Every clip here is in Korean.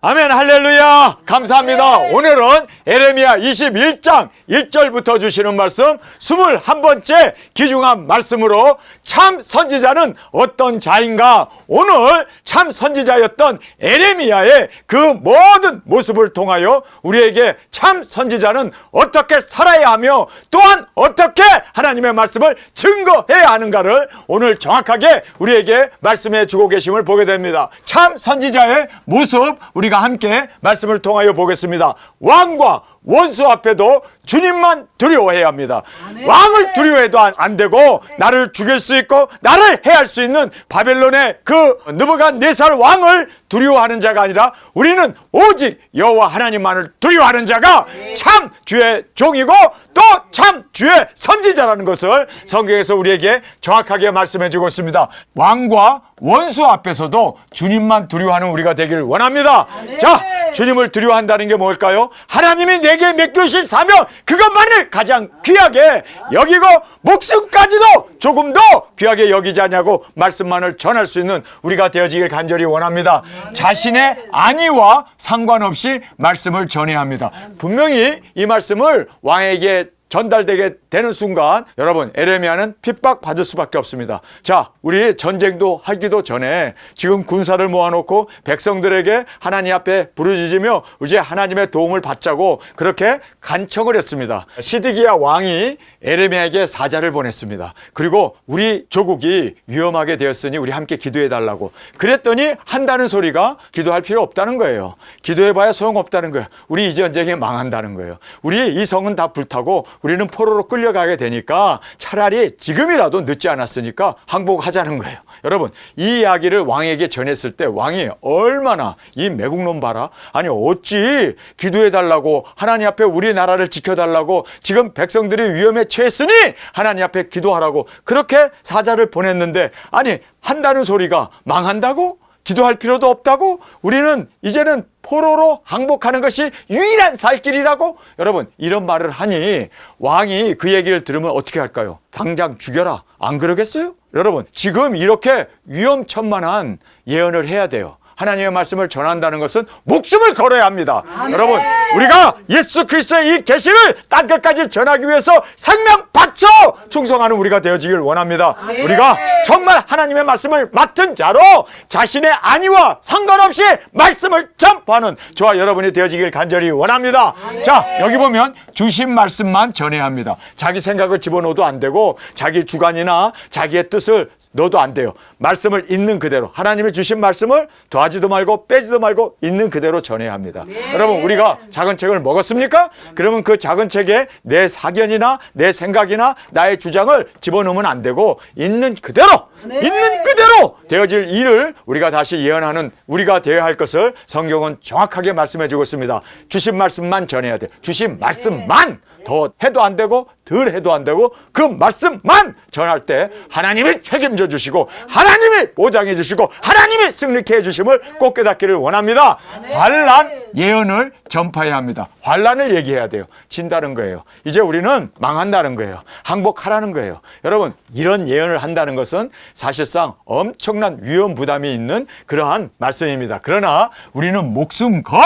아멘. 할렐루야. 감사합니다. 오늘은 에레미야 21장 1절부터 주시는 말씀 21번째 귀중한 말씀으로 참 선지자는 어떤 자인가, 오늘 참 선지자였던 에레미야의 그 모든 모습을 통하여 우리에게 참 선지자는 어떻게 살아야 하며 또한 어떻게 하나님의 말씀을 증거해야 하는가를 오늘 정확하게 우리에게 말씀해 주고 계심을 보게 됩니다. 참 선지자의 모습 우리가 함께 말씀을 통하여 보겠습니다. 왕과 원수 앞에도 주님만 두려워해야 합니다. 왕을 두려워해도 안 되고 나를 죽일 수 있고 나를 해할 수 있는 바벨론의 그 느부갓네살 왕을 두려워하는 자가 아니라 우리는 오직 여호와 하나님만을 두려워하는 자가 참 주의 종이고 또 참 주의 선지자라는 것을 성경에서 우리에게 정확하게 말씀해 주고 있습니다. 왕과 원수 앞에서도 주님만 두려워하는 우리가 되길 원합니다. 자, 주님을 두려워한다는 게 뭘까요? 하나님이 내게 맡기신 사명, 그것만을 가장 귀하게 여기고 목숨까지도 조금 더 귀하게 여기지 않냐고 말씀만을 전할 수 있는 우리가 되어지길 간절히 원합니다. 자신의 안위와 상관없이 말씀을 전해야 합니다. 분명히 이 말씀을 왕에게 전달되게 되는 순간 여러분, 에레미야는 핍박받을 수밖에 없습니다. 자, 우리 전쟁도 하기도 전에 지금 군사를 모아놓고 백성들에게 하나님 앞에 부르짖으며 이제 하나님의 도움을 받자고 그렇게 간청을 했습니다. 시드기야 왕이 에레미야에게 사자를 보냈습니다. 그리고 우리 조국이 위험하게 되었으니 우리 함께 기도해 달라고 그랬더니 한다는 소리가 기도할 필요 없다는 거예요. 기도해봐야 소용없다는 거예요. 우리 이 전쟁에 망한다는 거예요. 우리 이 성은 다 불타고 우리는 포로로 끌려가게 되니까 차라리 지금이라도 늦지 않았으니까 항복하자는 거예요. 여러분, 이 이야기를 왕에게 전했을 때 왕이 얼마나 이 매국노 봐라, 아니 어찌 기도해달라고 하나님 앞에 우리나라를 지켜달라고 지금 백성들이 위험에 처했으니 하나님 앞에 기도하라고 그렇게 사자를 보냈는데, 아니 한다는 소리가 망한다고? 기도할 필요도 없다고? 우리는 이제는 포로로 항복하는 것이 유일한 살 길이라고? 여러분, 이런 말을 하니 왕이 그 얘기를 들으면 어떻게 할까요? 당장 죽여라, 안 그러겠어요? 여러분, 지금 이렇게 위험천만한 예언을 해야 돼요. 하나님의 말씀을 전한다는 것은 목숨을 걸어야 합니다. 여러분, 우리가 예수 그리스도의 이 계시를 땅 끝까지 전하기 위해서 생명 바쳐 충성하는 우리가 되어지길 원합니다. 우리가 정말 하나님의 말씀을 맡은 자로 자신의 안위와 상관없이 말씀을 전파하는 저와 여러분이 되어지길 간절히 원합니다. 자, 여기 보면 주신 말씀만 전해야 합니다. 자기 생각을 집어넣어도 안 되고 자기 주관이나 자기의 뜻을 넣어도 안 돼요. 말씀을 있는 그대로, 하나님이 주신 말씀을 더하지도 말고 빼지도 말고 있는 그대로 전해야 합니다. 여러분, 우리가 작은 책을 먹었습니까? 그러면 그 작은 책에 내 사견이나 내 생각이나 나의 주장을 집어넣으면 안 되고 있는 그대로, 있는 그대로 되어질 일을 우리가 다시 예언하는 우리가 되어야 할 것을 성경은 정확하게 말씀해 주고 있습니다. 주신 말씀만 전해야 돼. 주신 말씀만, 더 해도 안 되고 덜 해도 안 되고 그 말씀만 전할 때 하나님이 책임져 주시고 하나님이 보장해 주시고 하나님이 승리케 해 주심을 꼭 깨닫기를 원합니다. 환난 예언을 전파해야 합니다. 환난을 얘기해야 돼요. 진다는 거예요. 이제 우리는 망한다는 거예요. 항복하라는 거예요. 여러분, 이런 예언을 한다는 것은 사실상 엄청난 위험 부담이 있는 그러한 말씀입니다. 그러나 우리는 목숨 건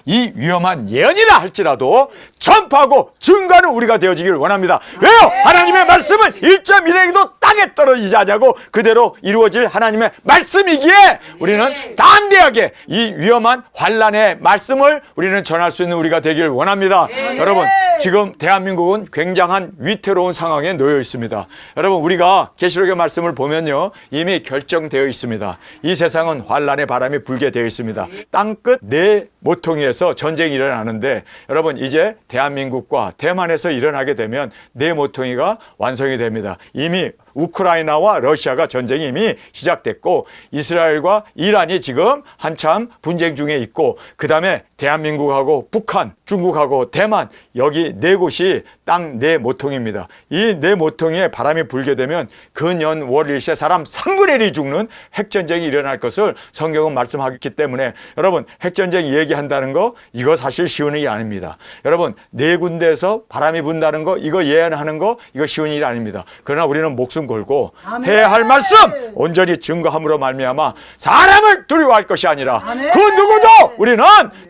이 위험한 예언이라 할지라도 전파하고 증거하는 우리가 되어지길 원합니다. 왜요? 하나님의 말씀은 1.1핵도 땅에 떨어지지 않냐고 그대로 이루어질 하나님의 말씀이기에 우리는 담대하게 이 위험한 환난의 말씀을 우리는 전할 수 있는 우리가 되길 원합니다. 여러분, 지금 대한민국은 굉장한 위태로운 상황에 놓여 있습니다. 여러분, 우리가 계시록의 말씀을 보면요, 이미 결정되어 있습니다. 이 세상은 환난의 바람이 불게 되어 있습니다. 땅끝 네 모퉁이에서 전쟁이 일어나는데 여러분, 이제 대한민국과 대만에서 일어나게 되면 네 모퉁이가 완성이 됩니다. 이미 우크라이나와 러시아가 전쟁이 이미 시작됐고 이스라엘과 이란이 지금 한참 분쟁 중에 있고 그 다음에 대한민국하고 북한, 중국하고 대만, 여기 네 곳이 땅 네 모퉁이입니다. 이 네 모퉁이에 바람이 불게 되면 근연 월일시에 사람 3분의 1이 죽는 핵전쟁이 일어날 것을 성경은 말씀하기 때문에 여러분, 핵전쟁 얘기한다는 거 이거 사실 쉬운 일이 아닙니다. 여러분, 네 군데에서 바람이 분다는 거 이거 예언하는 거 이거 쉬운 일이 아닙니다. 그러나 우리는 목숨 목숨 걸고 아멘. 해야 할 말씀 온전히 증거함으로 말미암아 사람을 두려워할 것이 아니라 아멘. 그 누구도 우리는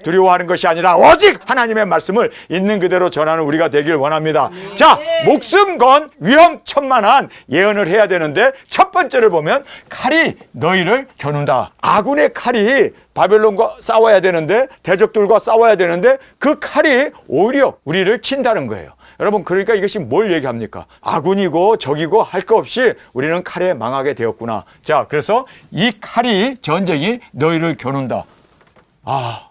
두려워하는 것이 아니라 오직 하나님의 말씀을 있는 그대로 전하는 우리가 되길 원합니다. 자, 목숨 건 위험천만한 예언을 해야 되는데 첫 번째를 보면 칼이 너희를 겨눈다. 아군의 칼이 바벨론과 싸워야 되는데 대적들과 싸워야 되는데 그 칼이 오히려 우리를 친다는 거예요. 여러분, 그러니까 이것이 뭘 얘기합니까? 아군이고 적이고 할 거 없이 우리는 칼에 망하게 되었구나. 자, 그래서 이 칼이 전쟁이 너희를 겨눈다. 아,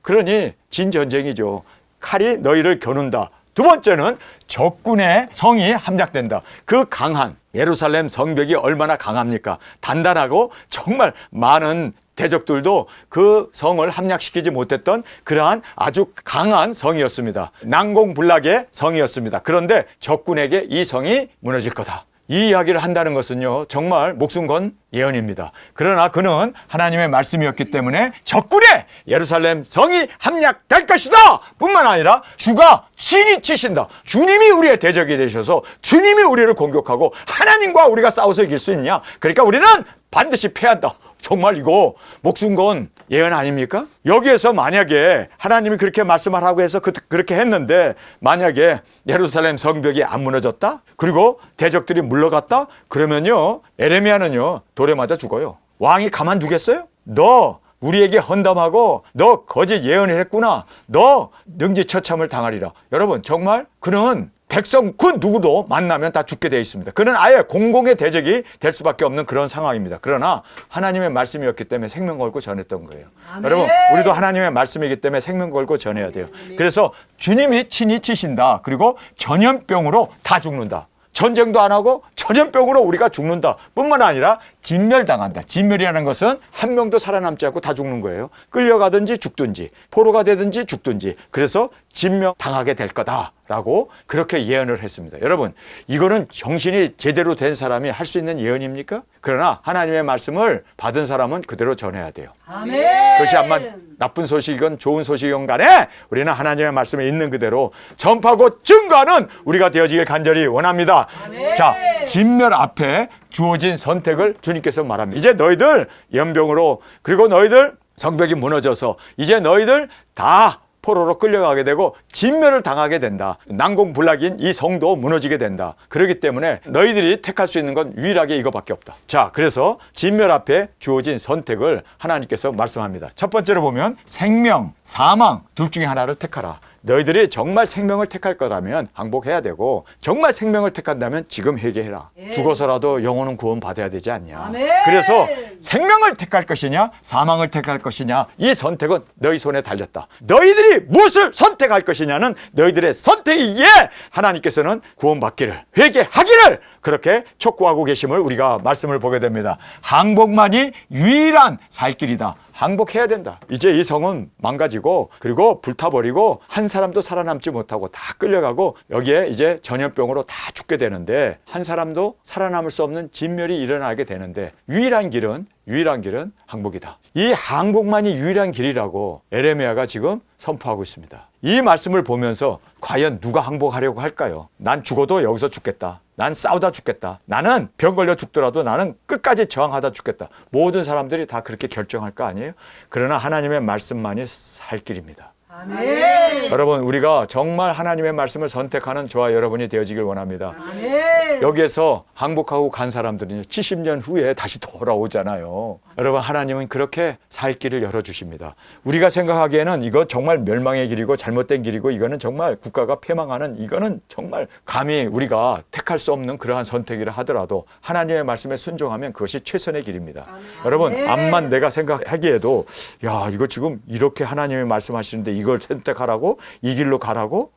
그러니 진전쟁이죠. 칼이 너희를 겨눈다. 두 번째는 적군의 성이 함락된다. 그 강한 예루살렘 성벽이 얼마나 강합니까? 단단하고 정말 많은 대적들도 그 성을 함락시키지 못했던 그러한 아주 강한 성이었습니다. 난공불락의 성이었습니다. 그런데 적군에게 이 성이 무너질 거다. 이 이야기를 한다는 것은요, 정말 목숨 건 예언입니다. 그러나 그는 하나님의 말씀이었기 때문에 적군의 예루살렘 성이 함락될 것이다 뿐만 아니라 주가 친히 치신다. 주님이 우리의 대적이 되셔서 주님이 우리를 공격하고 하나님과 우리가 싸워서 이길 수 있냐? 그러니까 우리는 반드시 패한다. 정말 이거 목숨 건 예언 아닙니까? 여기에서 만약에 하나님이 그렇게 말씀하라고 해서 그렇게 했는데 만약에 예루살렘 성벽이 안 무너졌다? 그리고 대적들이 물러갔다? 그러면요, 에레미야는요 돌에 맞아 죽어요. 왕이 가만두겠어요? 너 우리에게 헌담하고 너 거짓 예언을 했구나. 너 능지처참을 당하리라. 여러분, 정말 그는 백성 그 누구도 만나면 다 죽게 되어 있습니다. 그는 아예 공공의 대적이 될 수밖에 없는 그런 상황입니다. 그러나 하나님의 말씀이었기 때문에 생명 걸고 전했던 거예요. 아멘. 여러분, 우리도 하나님의 말씀이기 때문에 생명 걸고 전해야 돼요. 그래서 주님이 친히 치신다. 그리고 전염병으로 다 죽는다. 전쟁도 안 하고 전염병으로 우리가 죽는다 뿐만 아니라 진멸당한다. 진멸이라는 것은 한 명도 살아남지 않고 다 죽는 거예요. 끌려가든지 죽든지 포로가 되든지 죽든지. 그래서 진멸당하게 될 거다라고 그렇게 예언을 했습니다. 여러분, 이거는 정신이 제대로 된 사람이 할 수 있는 예언입니까? 그러나 하나님의 말씀을 받은 사람은 그대로 전해야 돼요. 아멘. 그것이 아마 나쁜 소식이건 좋은 소식이건 간에 우리는 하나님의 말씀에 있는 그대로 전파하고 증거하는 우리가 되어지길 간절히 원합니다. 아멘. 자, 진멸 앞에 주어진 선택을 주님께서 말합니다. 이제 너희들 연병으로, 그리고 너희들 성벽이 무너져서 이제 너희들 다 포로로 끌려가게 되고 진멸을 당하게 된다. 난공불락인 이 성도 무너지게 된다. 그렇기 때문에 너희들이 택할 수 있는 건 유일하게 이거밖에 없다. 자, 그래서 진멸 앞에 주어진 선택을 하나님께서 말씀합니다. 첫 번째로 보면 생명, 사망 둘 중에 하나를 택하라. 너희들이 정말 생명을 택할 거라면 항복해야 되고 정말 생명을 택한다면 지금 회개해라. 죽어서라도 영혼은 구원받아야 되지 않냐. 아멘. 그래서 생명을 택할 것이냐 사망을 택할 것이냐, 이 선택은 너희 손에 달렸다. 너희들이 무엇을 선택할 것이냐는 너희들의 선택이기에 하나님께서는 구원받기를, 회개하기를 그렇게 촉구하고 계심을 우리가 말씀을 보게 됩니다. 항복만이 유일한 살 길이다. 항복해야 된다. 이제 이 성은 망가지고 그리고 불타버리고 한 사람도 살아남지 못하고 다 끌려가고 여기에 이제 전염병으로 다 죽게 되는데 한 사람도 살아남을 수 없는 진멸이 일어나게 되는데 유일한 길은 항복이다. 이 항복만이 유일한 길이라고 에레미야가 지금 선포하고 있습니다. 이 말씀을 보면서 과연 누가 항복하려고 할까요? 난 죽어도 여기서 죽겠다. 난 싸우다 죽겠다. 나는 병 걸려 죽더라도 나는 끝까지 저항하다 죽겠다. 모든 사람들이 다 그렇게 결정할 거 아니에요? 그러나 하나님의 말씀만이 살 길입니다. 아멘. 여러분, 우리가 정말 하나님의 말씀을 선택하는 저와 여러분이 되어지길 원합니다. 아멘. 여기에서 항복하고 간 사람들은 70년 후에 다시 돌아오잖아요. 여러분, 하나님은 그렇게 살 길을 열어주십니다. 우리가 생각하기에는 이거 정말 멸망의 길이고 잘못된 길이고 이거는 정말 국가가 패망하는, 이거는 정말 감히 우리가 택할 수 없는 그러한 선택이라 하더라도 하나님의 말씀에 순종하면 그것이 최선의 길입니다. 여러분, 암만 내가 생각하기에도 야, 이거 지금 이렇게 하나님이 말씀하시는데 이걸 선택하라고? 이 길로 가라고?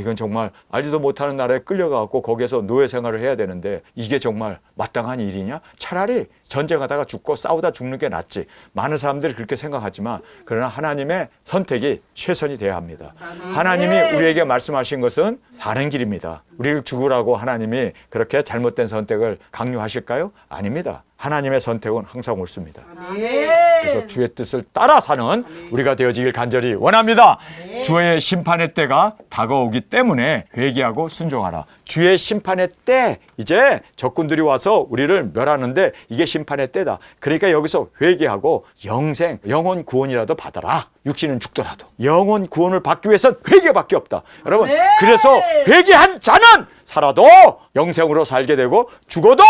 이건 정말 알지도 못하는 나라에 끌려가고 거기에서 노예 생활을 해야 되는데 이게 정말 마땅한 일이냐? 차라리 전쟁하다가 죽고 싸우다 죽는 게 낫지. 많은 사람들이 그렇게 생각하지만 그러나 하나님의 선택이 최선이 돼야 합니다. 하나님이 우리에게 말씀하신 것은 다른 길입니다. 우리를 죽으라고 하나님이 그렇게 잘못된 선택을 강요하실까요? 아닙니다. 하나님의 선택은 항상 옳습니다. 그래서 주의 뜻을 따라 사는 우리가 되어지길 간절히 원합니다. 주의 심판의 때가 다가오기 때문에 회개하고 순종하라. 주의 심판의 때, 이제 적군들이 와서 우리를 멸하는데 이게 심판의 때다. 그러니까 여기서 회개하고 영생, 영혼 구원이라도 받아라. 육신은 죽더라도 영혼 구원을 받기 위해선 회개밖에 없다. 여러분, 네. 그래서 회개한 자는 살아도 영생으로 살게 되고 죽어도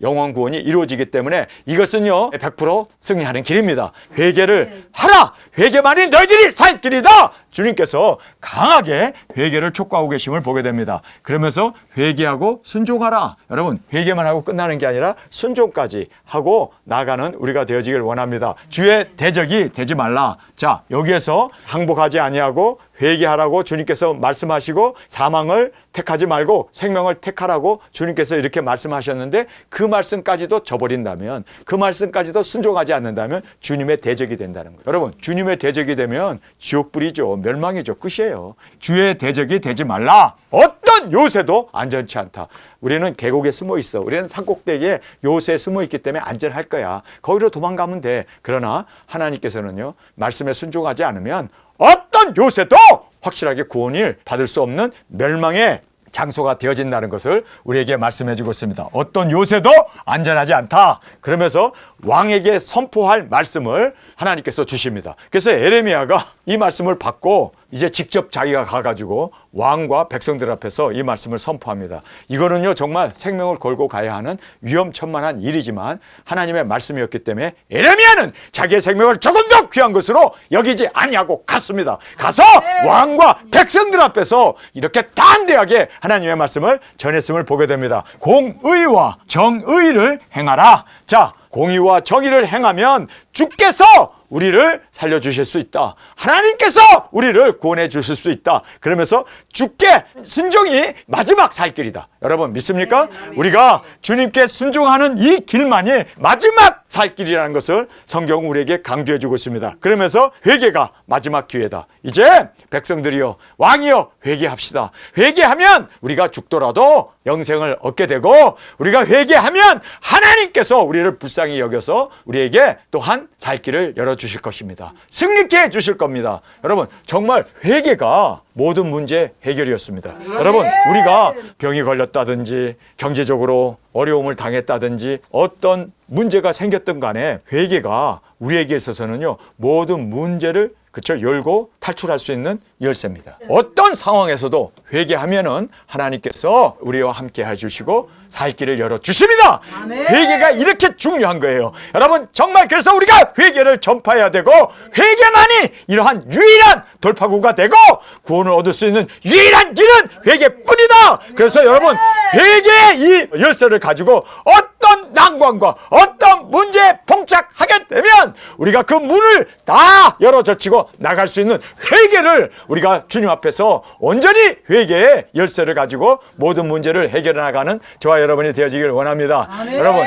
영원 구원이 이루어지기 때문에 이것은요 100% 승리하는 길입니다. 회개를 하라. 회개만이 너희들이 살 길이다. 주님께서 강하게 회개를 촉구하고 계심을 보게 됩니다. 그러면서 회개하고 순종하라. 여러분, 회개만 하고 끝나는 게 아니라 순종까지 하고 나가는 우리가 되어지길 원합니다. 주의 대적이 되지 말라. 자, 여기에서 항복하지 아니하고 회개하라고 주님께서 말씀하시고 사망을 택하지 말고 생명을 택하라고 주님께서 이렇게 말씀하셨는데 그 말씀까지도 저버린다면, 그 말씀까지도 순종하지 않는다면 주님의 대적이 된다는 거예요. 여러분, 주님의 대적이 되면 지옥불이죠. 멸망이죠. 끝이에요. 주의 대적이 되지 말라. 어떤 요새도 안전치 않다. 우리는 계곡에 숨어 있어. 우리는 산꼭대기에 요새에 숨어 있기 때문에 안전할 거야. 거기로 도망가면 돼. 그러나 하나님께서는요, 말씀에 순종하지 않으면 어떤 요새도 확실하게 구원을 받을 수 없는 멸망의 장소가 되어진다는 것을 우리에게 말씀해 주고 있습니다. 어떤 요새도 안전하지 않다. 그러면서 왕에게 선포할 말씀을 하나님께서 주십니다. 그래서 에레미야가 이 말씀을 받고 이제 직접 자기가 가가지고 왕과 백성들 앞에서 이 말씀을 선포합니다. 이거는요 정말 생명을 걸고 가야 하는 위험천만한 일이지만 하나님의 말씀이었기 때문에 에레미야는 자기의 생명을 조금 더 귀한 것으로 여기지 아니하고 갔습니다. 가서 왕과 백성들 앞에서 이렇게 담대하게 하나님의 말씀을 전했음을 보게 됩니다. 공의와 정의를 행하라. 자, 공의와 정의를 행하면 주께서 우리를 살려주실 수 있다. 하나님께서 우리를 구원해 주실 수 있다. 그러면서 주께 순종이 마지막 살 길이다. 여러분 믿습니까? 우리가 주님께 순종하는 이 길만이 마지막 살 길이라는 것을 성경은 우리에게 강조해 주고 있습니다. 그러면서 회개가 마지막 기회다. 이제 백성들이여, 왕이여, 회개합시다. 회개하면 우리가 죽더라도 영생을 얻게 되고, 우리가 회개하면 하나님께서 우리를 불쌍히 여겨서 우리에게 또한 살 길을 열어주실 것입니다. 승리케 해주실 겁니다. 여러분, 정말 회개가 모든 문제 해결이었습니다. 여러분, 우리가 병이 걸렸다든지 경제적으로 어려움을 당했다든지 어떤 문제가 생겼든 간에 회개가 우리에게 있어서는요 모든 문제를 열고 탈출할 수 있는 열쇠입니다. 어떤 상황에서도 회개하면은 하나님께서 우리와 함께 해주시고 살 길을 열어주십니다. 회개가 이렇게 중요한 거예요. 여러분, 정말 그래서 우리가 회개를 전파해야 되고, 회개만이 이러한 유일한 돌파구가 되고 구원을 얻을 수 있는 유일한 길은 회개뿐이다. 그래서 여러분, 회개의 이 열쇠를 가지고 어떤 난관과 어떤 문제에 봉착하게 되면 우리가 그 문을 다 열어젖히고 나갈 수 있는 회개를 우리가 주님 앞에서 온전히 회개의 열쇠를 가지고 모든 문제를 해결해 나가는 저와 여러분이 되어지길 원합니다. 아멘. 여러분,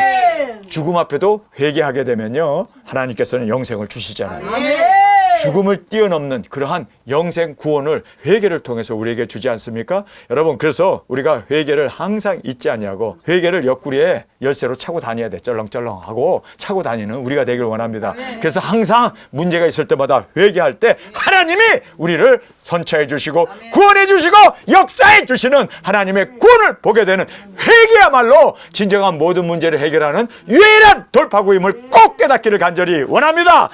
죽음 앞에도 회개하게 되면요 하나님께서는 영생을 주시잖아요. 아멘. 죽음을 뛰어넘는 그러한 영생 구원을 회개를 통해서 우리에게 주지 않습니까? 여러분, 그래서 우리가 회개를 항상 잊지 아니하고 회개를 옆구리에 열쇠로 차고 다녀야 돼. 쩔렁쩔렁하고 차고 다니는 우리가 되길 원합니다. 그래서 항상 문제가 있을 때마다 회개할 때 하나님이 우리를 선처해 주시고 구원해 주시고 역사해 주시는 하나님의 구원을 보게 되는 회개야말로 진정한 모든 문제를 해결하는 유일한 돌파구임을 꼭 깨닫기를 간절히 원합니다.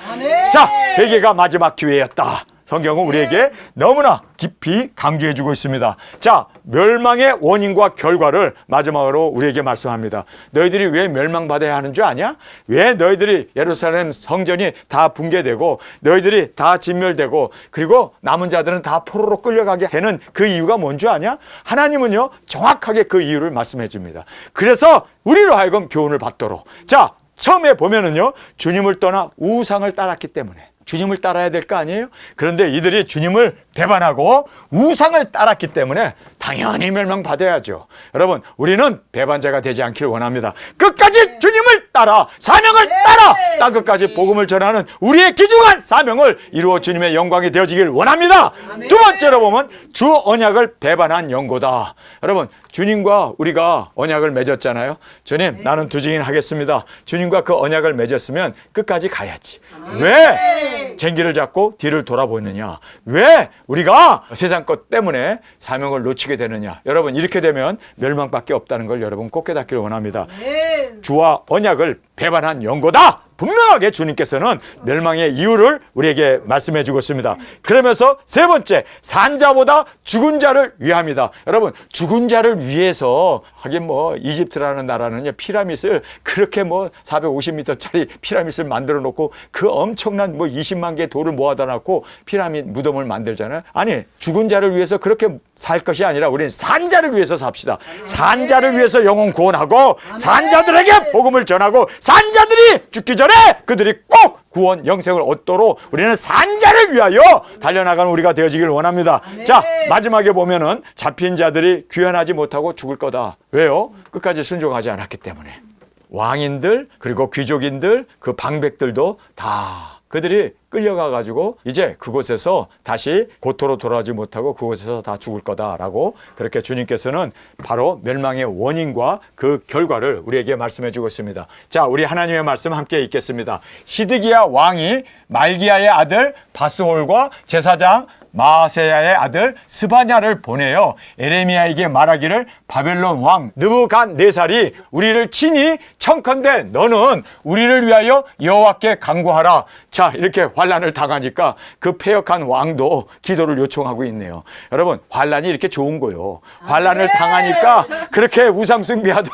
자, 회개가 마지막 기회였다. 성경은 우리에게 너무나 깊이 강조해 주고 있습니다. 자, 멸망의 원인과 결과를 마지막으로 우리에게 말씀합니다. 너희들이 왜 멸망받아야 하는 줄 아냐? 왜 너희들이 예루살렘 성전이 다 붕괴되고 너희들이 다 진멸되고 그리고 남은 자들은 다 포로로 끌려가게 되는 그 이유가 뭔 줄 아냐? 하나님은요 정확하게 그 이유를 말씀해 줍니다. 그래서 우리로 하여금 교훈을 받도록. 자, 처음에 보면은요 주님을 떠나 우상을 따랐기 때문에 주님을 따라야 될 거 아니에요? 그런데 이들이 주님을 배반하고 우상을 따랐기 때문에 당연히 멸망받아야죠. 여러분, 우리는 배반자가 되지 않기를 원합니다. 끝까지 주님을 따라 사명을 따라 땅 끝까지 복음을 전하는 우리의 귀중한 사명을 이루어 주님의 영광이 되어지길 원합니다. 두 번째로 보면 주 언약을 배반한 영고다. 여러분, 주님과 우리가 언약을 맺었잖아요. 주님, 나는 두 증인 하겠습니다. 주님과 그 언약을 맺었으면 끝까지 가야지. 왜 쟁기를 잡고 뒤를 돌아보느냐? 왜 우리가 세상 것 때문에 사명을 놓치게 되느냐? 여러분, 이렇게 되면 멸망밖에 없다는 걸 여러분 꼭 깨닫기를 원합니다. 주와 언약을 배반한 영고다. 분명하게 주님께서는 멸망의 이유를 우리에게 말씀해 주고 있습니다. 그러면서 세 번째, 산자보다 죽은 자를 위함이다. 여러분, 죽은 자를 위해서 하긴 뭐 이집트라는 나라는요, 피라밋을 그렇게 뭐 450m짜리 피라밋을 만들어 놓고 그 엄청난 뭐 20만 개의 돌을 모아다 놨고 피라밋 무덤을 만들잖아요. 아니, 죽은 자를 위해서 그렇게 살 것이 아니라 우리는 산자를 위해서 삽시다. 산자를 위해서 영혼 구원하고 산자들에게 복음을 전하고 산자들이 죽기 전에 그들이 꼭 구원 영생을 얻도록 우리는 산자를 위하여 달려나가는 우리가 되어지길 원합니다. 자, 마지막에 보면은 잡힌 자들이 귀환하지 못하고 죽을 거다. 왜요? 끝까지 순종하지 않았기 때문에. 왕인들 그리고 귀족인들 그 방백들도 다 그들이 끌려가 가지고 이제 그곳에서 다시 고토로 돌아오지 못하고 그곳에서 다 죽을 거다라고 그렇게 주님께서는 바로 멸망의 원인과 그 결과를 우리에게 말씀해 주고 있습니다. 자, 우리 하나님의 말씀 함께 읽겠습니다. 시드기야 왕이 말기야의 아들 바스홀과 제사장 마세야의 아들 스바냐를 보내어 에레미야에게 말하기를 바벨론 왕 느부갓네살이 우리를 치니 청컨대 너는 우리를 위하여 여호와께 간구하라. 자, 이렇게 환난을 당하니까 그 패역한 왕도 기도를 요청하고 있네요. 여러분, 환난이 이렇게 좋은 거요. 환난을 당하니까 그렇게 우상숭배하던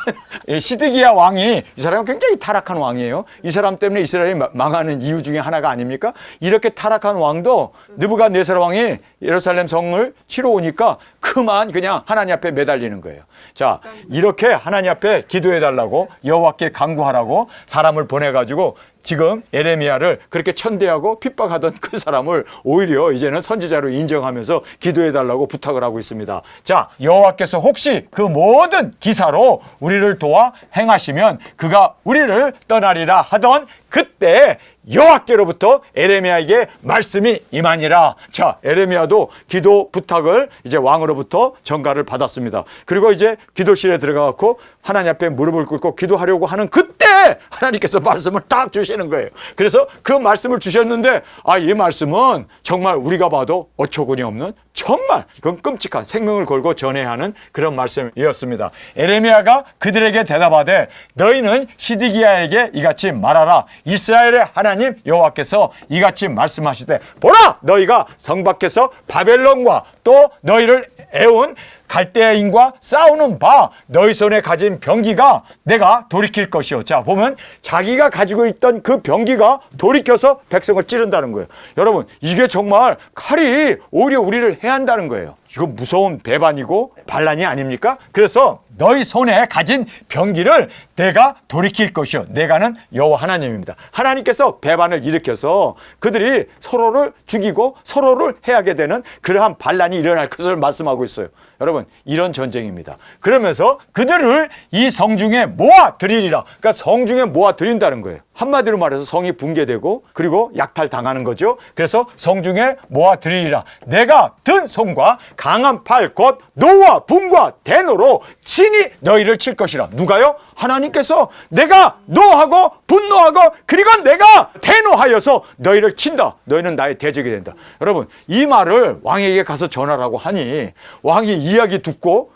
시드기야 왕이, 이 사람은 굉장히 타락한 왕이에요. 이 사람 때문에 이스라엘이 망하는 이유 중에 하나가 아닙니까? 이렇게 타락한 왕도 느부갓네살 왕이 예루살렘 성을 치러 오니까 그만 그냥 하나님 앞에 매달리는 거예요. 자, 이렇게 하나님 앞에 기도해 달라고 여호와께 간구하라고 사람을 보내가지고 지금 에레미야를 그렇게 천대하고 핍박하던 그 사람을 오히려 이제는 선지자로 인정하면서 기도해 달라고 부탁을 하고 있습니다. 자, 여호와께서 혹시 그 모든 기사로 우리를 도와 행하시면 그가 우리를 떠나리라 하던 그때 여호와께로부터 에레미야에게 말씀이 임하니라. 자, 에레미야도 기도 부탁을 이제 왕으로부터 전가를 받았습니다. 그리고 이제 기도실에 들어가고 하나님 앞에 무릎을 꿇고 기도하려고 하는 그때 하나님께서 말씀을 딱 주시는 거예요. 그래서 그 말씀을 주셨는데 이 말씀은 정말 우리가 봐도 어처구니 없는 정말 이건 끔찍한 생명을 걸고 전해야 하는 그런 말씀이었습니다. 에레미야가 그들에게 대답하되 너희는 시드기야에게 이같이 말하라. 이스라엘의 하나님 여호와께서 이같이 말씀하시되 보라, 너희가 성 밖에서 바벨론과 또 너희를 애운 갈대아인과 싸우는 바 너희 손에 가진 병기가 내가 돌이킬 것이요. 자, 보면 자기가 가지고 있던 그 병기가 돌이켜서 백성을 찌른다는 거예요. 여러분, 이게 정말 칼이 오히려 우리를 해한다는 거예요. 이거 무서운 배반이고 반란이 아닙니까? 그래서 너희 손에 가진 병기를 내가 돌이킬 것이요. 내가는 여호와 하나님입니다. 하나님께서 배반을 일으켜서 그들이 서로를 죽이고 서로를 해하게 되는 그러한 반란이 일어날 것을 말씀하고 있어요. 여러분, 이런 전쟁입니다. 그러면서 그들을 이 성중에 모아 드리리라. 그러니까 성중에 모아 드린다는 거예요. 한마디로 말해서 성이 붕괴되고 그리고 약탈당하는 거죠. 그래서 성중에 모아 드리리라. 내가 든 손과 강한 팔 곧 노와 붕과 대노로 친히 너희를 칠 것이라. 누가요? 하나님께서 내가 노하고 분노하고 그리고 내가 대노하여서 너희를 친다. 너희는 나의 대적이 된다. 여러분, 이 말을 왕에게 가서 전하라고 하니 왕이 이야기 듣고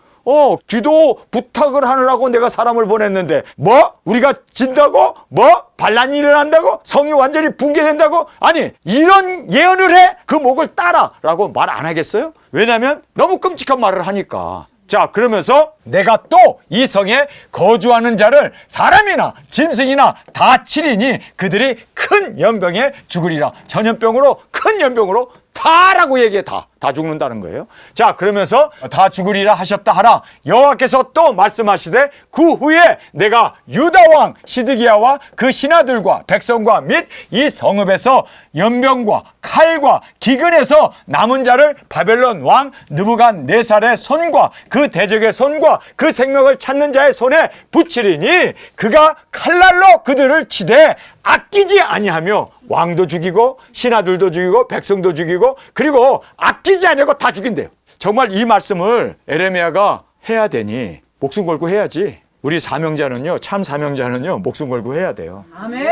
기도 부탁을 하느라고 내가 사람을 보냈는데 뭐? 우리가 진다고? 뭐? 반란이 일어난다고? 성이 완전히 붕괴된다고? 아니, 이런 예언을 해? 그 목을 따라 라고 말 안 하겠어요? 왜냐하면 너무 끔찍한 말을 하니까. 자, 그러면서 내가 또 이 성에 거주하는 자를 사람이나 짐승이나 다 치리니 그들이 큰 연병에 죽으리라. 전염병으로 큰 연병으로 다라고 얘기해. 다 죽는다는 거예요. 자, 그러면서 다 죽으리라 하셨다 하라. 여호와께서 또 말씀하시되 그 후에 내가 유다 왕 시드기야와 그 신하들과 백성과 및 이 성읍에서 연병과 칼과 기근에서 남은 자를 바벨론 왕 느부갓네살의 손과 그 대적의 손과 그 생명을 찾는 자의 손에 붙이리니 그가 칼날로 그들을 치되 아끼지 아니하며 왕도 죽이고 신하들도 죽이고 백성도 죽이고 그리고 아끼지 아니하고 다 죽인대요. 정말 이 말씀을 에레미야가 해야 되니 목숨 걸고 해야지. 우리 사명자는요, 참 사명자는요, 목숨 걸고 해야 돼요. 아멘.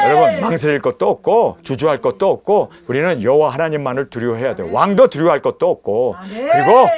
여러분 망설일 것도 없고 주저할 것도 없고 우리는 여호와 하나님만을 두려워해야 돼요. 왕도 두려워할 것도 없고 그리고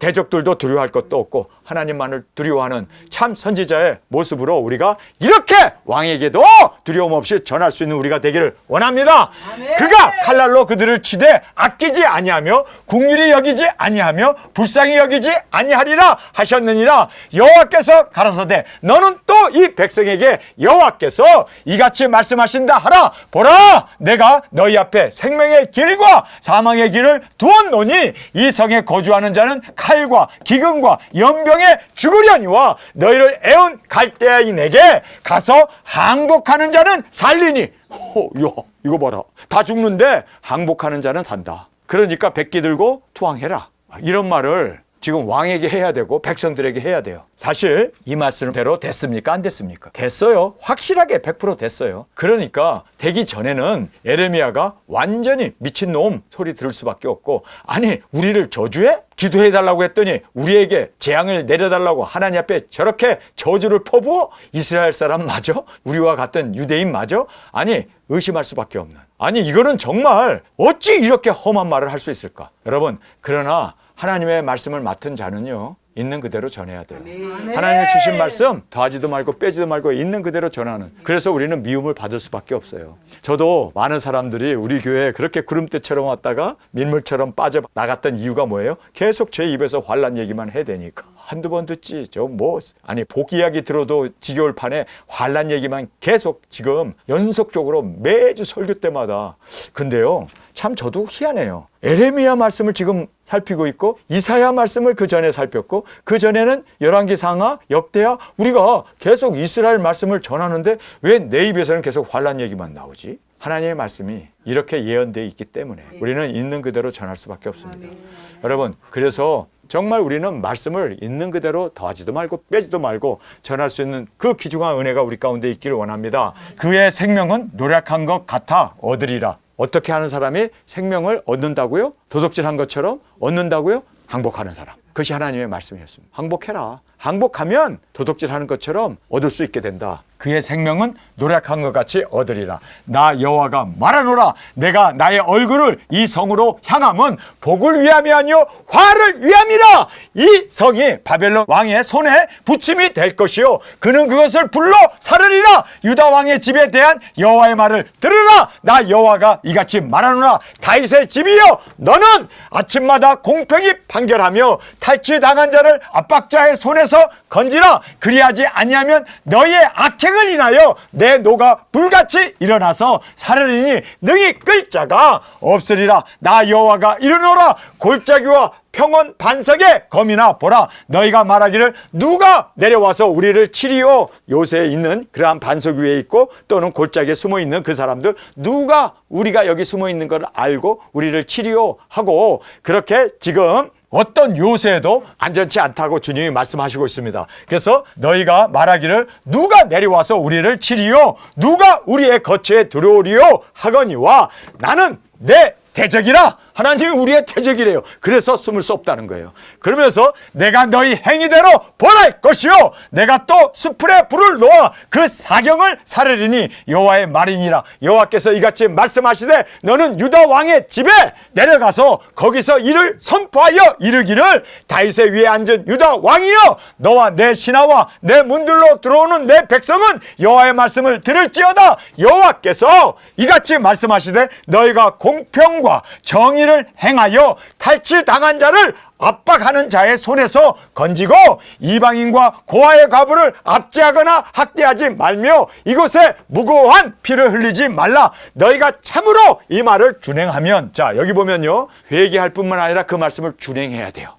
대적들도 두려워할 것도 없고 하나님만을 두려워하는 참 선지자의 모습으로 우리가 이렇게 왕에게도 두려움 없이 전할 수 있는 우리가 되기를 원합니다. 그가 칼날로 그들을 치되 아끼지 아니하며 긍휼히 여기지 아니하며 불쌍히 여기지 아니하리라 하셨느니라. 여호와께서 가라사대 너는 또 이 백성에게 여호와께서 이같이 말씀하신다 하라. 보라 내가 너희 앞에 생명의 길과 사망의 길을 두었노니 이 성에 거주하는 자는 칼과 기근과 연병에 죽으려니와 너희를 애운 갈대아인에게 가서 항복하는 자는 살리니. 야, 이거 봐라. 다 죽는데 항복하는 자는 산다. 그러니까 백기 들고 투항해라. 이런 말을 지금 왕에게 해야 되고 백성들에게 해야 돼요. 사실 이 말씀대로 됐습니까? 안 됐습니까? 됐어요. 확실하게 100% 됐어요. 그러니까 되기 전에는 에레미야가 완전히 미친놈 소리 들을 수밖에 없고, 아니 우리를 저주해? 기도해달라고 했더니 우리에게 재앙을 내려달라고 하나님 앞에 저렇게 저주를 퍼부어? 이스라엘 사람 맞아? 우리와 같은 유대인 맞아? 아니 의심할 수밖에 없는, 아니 이거는 정말 어찌 이렇게 험한 말을 할 수 있을까? 여러분, 그러나 하나님의 말씀을 맡은 자는요 있는 그대로 전해야 돼요. 하나님의 주신 말씀 더하지도 말고 빼지도 말고 있는 그대로 전하는, 그래서 우리는 미움을 받을 수밖에 없어요. 저도 많은 사람들이 우리 교회에 그렇게 구름대처럼 왔다가 민물처럼 빠져나갔던 이유가 뭐예요? 계속 제 입에서 환난 얘기만 해대니까. 한두 번 듣지 아니 복 이야기 들어도 지겨울 판에 환난 얘기만 계속 지금 연속적으로 매주 설교 때마다. 근데요 참 저도 희한해요. 에레미야 말씀을 지금 살피고 있고 이사야 말씀을 그 전에 살폈고 그 전에는 열왕기 상하 역대하 우리가 계속 이스라엘 말씀을 전하는데 왜 내 입에서는 계속 환난 얘기만 나오지? 하나님의 말씀이 이렇게 예언되어 있기 때문에 우리는 있는 그대로 전할 수밖에 없습니다. 여러분, 그래서 정말 우리는 말씀을 있는 그대로 더하지도 말고 빼지도 말고 전할 수 있는 그 귀중한 은혜가 우리 가운데 있기를 원합니다. 그의 생명은 노력한 것 같아 얻으리라. 어떻게 하는 사람이 생명을 얻는다고요? 도둑질한 것처럼 얻는다고요? 항복하는 사람. 그것이 하나님의 말씀이었습니다. 항복해라. 항복하면 도둑질하는 것처럼 얻을 수 있게 된다. 그의 생명은 노력한 것 같이 얻으리라. 나 여호와가 말하노라. 내가 나의 얼굴을 이 성으로 향함은 복을 위함이 아니요 화를 위함이라. 이 성이 바벨론 왕의 손에 붙임이 될 것이요 그는 그것을 불러 사르리라. 유다 왕의 집에 대한 여호와의 말을 들으라. 나 여호와가 이같이 말하노라. 다윗의 집이여 너는 아침마다 공평히 판결하며 탈취당한 자를 압박자의 손에서 건지라. 그리하지 아니하면 너희의 악행을 인하여 내 노가 불같이 일어나서 사르리니 능히 끌 자가 없으리라. 나 여호와가 이르노라. 골짜기와 평원 반석의 검이나 보라. 너희가 말하기를 누가 내려와서 우리를 치리요. 요새에 있는 그러한 반석 위에 있고 또는 골짜기에 숨어 있는 그 사람들, 누가 우리가 여기 숨어 있는 걸 알고 우리를 치리요 하고, 그렇게 지금 어떤 요새도 안전치 않다고 주님이 말씀하시고 있습니다. 그래서 너희가 말하기를 누가 내려와서 우리를 치리요 누가 우리의 거처에 들어오리요 하거니와 나는 내 대적이라. 하나님이 우리의 대적이래요. 그래서 숨을 수 없다는 거예요. 그러면서 내가 너희 행위대로 벌할 것이요 내가 또 수풀에 불을 놓아 그 사경을 사르리니 여호와의 말이니라. 여호와께서 이같이 말씀하시되 너는 유다 왕의 집에 내려가서 거기서 이를 선포하여 이르기를 다윗의 위에 앉은 유다 왕이여 너와 내 신하와 내 문들로 들어오는 내 백성은 여호와의 말씀을 들을지어다. 여호와께서 이같이 말씀하시되 너희가 공평과 정의 를 행하여 탈취당한 자를 압박하는 자의 손에서 건지고 이방인과 고아의 과부를 압제하거나 학대하지 말며 이곳에 무고한 피를 흘리지 말라. 너희가 참으로 이 말을 준행하면, 자 여기 보면요 회개할 뿐만 아니라 그 말씀을 준행해야 돼요.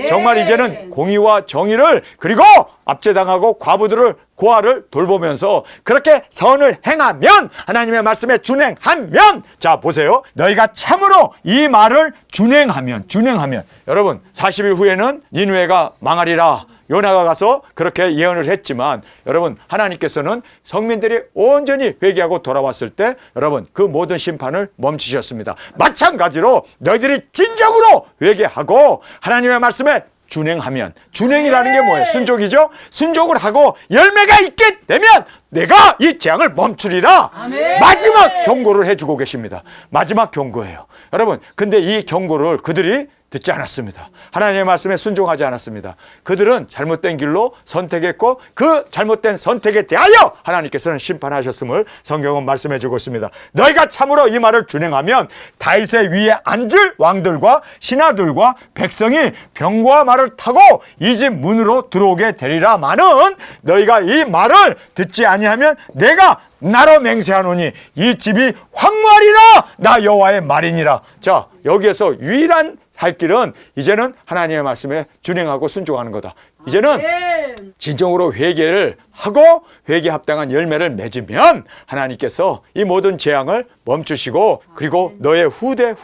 정말 이제는 공의와 정의를 그리고 압제당하고 과부들을 고아를 돌보면서 그렇게 선을 행하면, 하나님의 말씀에 준행하면, 자 보세요 너희가 참으로 이 말을 준행하면 여러분 40일 후에는 니느웨가 망하리라. 요나가 가서 그렇게 예언을 했지만 여러분 하나님께서는 성민들이 온전히 회개하고 돌아왔을 때 여러분 그 모든 심판을 멈추셨습니다. 마찬가지로 너희들이 진정으로 회개하고 하나님의 말씀에 준행하면, 준행이라는 게 뭐예요? 순종이죠? 순종을 하고 열매가 있게 되면 내가 이 재앙을 멈추리라. 아멘. 마지막 경고를 해주고 계십니다. 마지막 경고예요. 여러분, 근데 이 경고를 그들이 듣지 않았습니다. 하나님의 말씀에 순종하지 않았습니다. 그들은 잘못된 길로 선택했고 그 잘못된 선택에 대하여 하나님께서는 심판하셨음을 성경은 말씀해 주고 있습니다. 너희가 참으로 이 말을 준행하면 다윗의 위에 앉을 왕들과 신하들과 백성이 병과 말을 타고 이 집 문으로 들어오게 되리라마는 너희가 이 말을 듣지 아니하면 내가 나로 맹세하노니 이 집이 황무하리라. 나 여호와의 말이니라. 자, 여기에서 유일한 할 길은 이제는 하나님의 말씀에 준행하고 순종하는 거다. 이제는 진정으로 회개를 하고 회개에 합당한 열매를 맺으면 하나님께서 이 모든 재앙을 멈추시고 그리고 너의 후대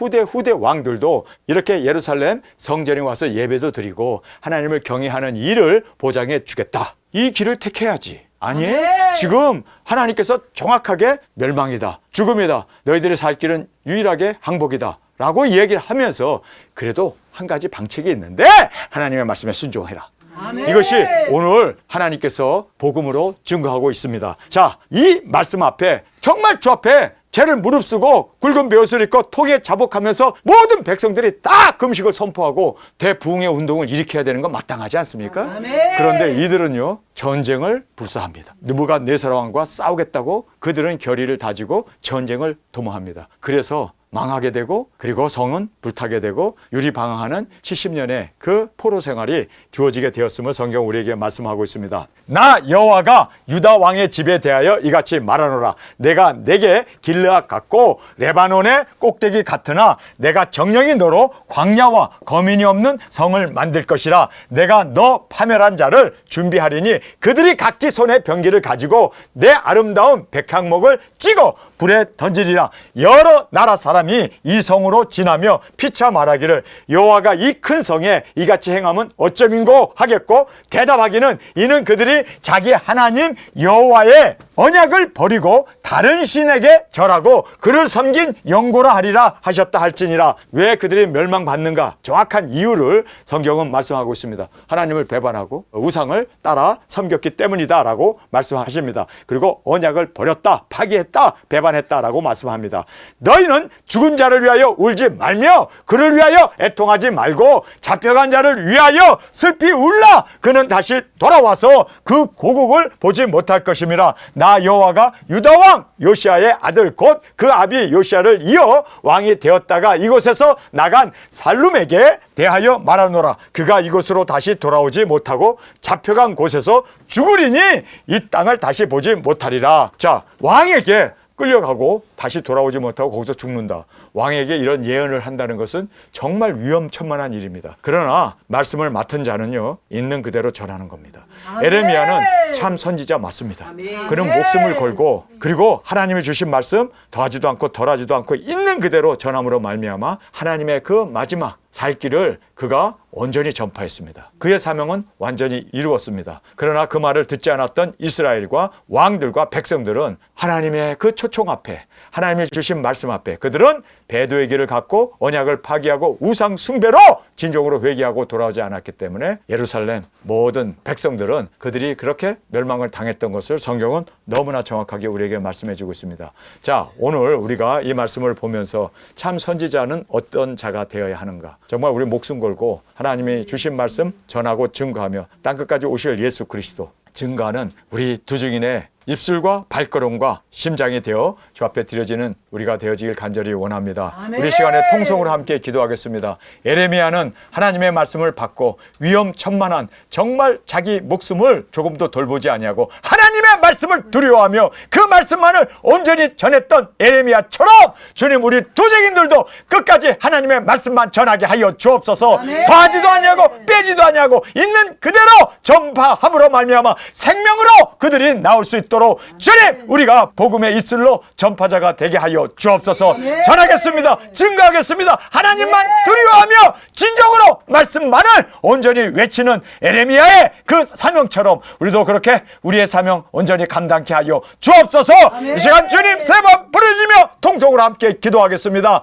왕들도 이렇게 예루살렘 성전에 와서 예배도 드리고 하나님을 경외하는 일을 보장해 주겠다. 이 길을 택해야지. 아니에요? 지금 하나님께서 정확하게 멸망이다, 죽음이다, 너희들이 살 길은 유일하게 항복이다 라고 얘기를 하면서 그래도 한 가지 방책이 있는데 하나님의 말씀에 순종해라. 아멘. 이것이 오늘 하나님께서 복음으로 증거하고 있습니다. 자, 이 말씀 앞에 정말 주 앞에 죄를 무릅쓰고 굵은 베옷을 입고 통에 자복하면서 모든 백성들이 다 금식을 선포하고 대부흥의 운동을 일으켜야 되는 건 마땅하지 않습니까? 아멘. 그런데 이들은요, 전쟁을 불사합니다. 느부갓네살 왕과 싸우겠다고 그들은 결의를 다지고 전쟁을 도모합니다. 그래서 망하게 되고 그리고 성은 불타게 되고 유리방황하는 70년의 그 포로 생활이 주어지게 되었음을 성경 우리에게 말씀하고 있습니다. 나 여호와가 유다 왕의 집에 대하여 이같이 말하노라. 내가 내게 길르앗 같고 레바논의 꼭대기 같으나 내가 정령이 너로 광야와 거민이 없는 성을 만들 것이라. 내가 너 파멸한 자를 준비하리니 그들이 각기 손에 병기를 가지고 내 아름다운 백향목을 찍어 불에 던지리라. 여러 나라 사람이 이 성으로 지나며 피차 말하기를 여호와가 이 큰 성에 이같이 행하면 어쩌민고 하겠고 대답하기는 이는 그들이 자기 하나님 여호와의 언약을 버리고 다른 신에게 절하고 그를 섬긴 영고라 하리라 하셨다 할지니라. 왜 그들이 멸망받는가? 정확한 이유를 성경은 말씀하고 있습니다. 하나님을 배반하고 우상을 따라 섬겼기 때문이다 라고 말씀하십니다. 그리고 언약을 버렸다, 파기했다, 배반했다라고 말씀합니다. 너희는 죽은 자를 위하여 울지 말며 그를 위하여 애통하지 말고 잡혀간 자를 위하여 슬피 울라. 그는 다시 돌아와서 그 고국을 보지 못할 것임이라. 나 여호와가 유다 왕 요시아의 아들 곧 그 아비 요시아를 이어 왕이 되었다가 이곳에서 나간 살룸에게 대하여 말하노라. 그가 이곳으로 다시 돌아오지 못하고 잡혀간 곳에서 죽으리니 이 땅을 다시 보지 못하리라. 자, 왕에게 끌려가고 다시 돌아오지 못하고 거기서 죽는다. 왕에게 이런 예언을 한다는 것은 정말 위험천만한 일입니다. 그러나 말씀을 맡은 자는요, 있는 그대로 전하는 겁니다. 에레미야는 참 선지자 맞습니다. 그는 목숨을 걸고 그리고 하나님이 주신 말씀 더하지도 않고 덜하지도 않고 있는 그대로 전함으로 말미암아 하나님의 그 마지막 살 길을 그가 온전히 전파했습니다. 그의 사명은 완전히 이루었습니다. 그러나 그 말을 듣지 않았던 이스라엘과 왕들과 백성들은 하나님의 그 초청 앞에 하나님이 주신 말씀 앞에 그들은 배도의 길을 갖고 언약을 파기하고 우상 숭배로 진정으로 회개하고 돌아오지 않았기 때문에 예루살렘 모든 백성들은 그들이 그렇게 멸망을 당했던 것을 성경은 너무나 정확하게 우리에게 말씀해 주고 있습니다. 자, 오늘 우리가 이 말씀을 보면서 참 선지자는 어떤 자가 되어야 하는가? 정말 우리 목숨 걸고 하나님이 주신 말씀 전하고 증거하며 땅끝까지 오실 예수 그리스도 증거하는 우리 두 증인의 입술과 발걸음과 심장이 되어 주 앞에 드려지는 우리가 되어지길 간절히 원합니다. 아멘. 우리 시간에 통성으로 함께 기도하겠습니다. 에레미야는 하나님의 말씀을 받고 위험천만한 정말 자기 목숨을 조금도 돌보지 아니하고 하나님의 말씀을 두려워하며 그 말씀만을 온전히 전했던 에레미야처럼 주님 우리 도적인들도 끝까지 하나님의 말씀만 전하게 하여 주옵소서. 아멘. 더하지도 아니하고 빼지도 아니하고 있는 그대로 전파함으로 말미암아 생명으로 그들이 나올 수 있도록 주님 우리가 복음의 입술로 전파자가 되게 하여 주옵소서. 전하겠습니다. 증거하겠습니다. 하나님만 두려워하며 진정으로 말씀만을 온전히 외치는 에레미야의 그 사명처럼 우리도 그렇게 우리의 사명 온전히 감당케 하여 주옵소서. 이 시간 주님 세 번 부르짖으며 통성으로 함께 기도하겠습니다.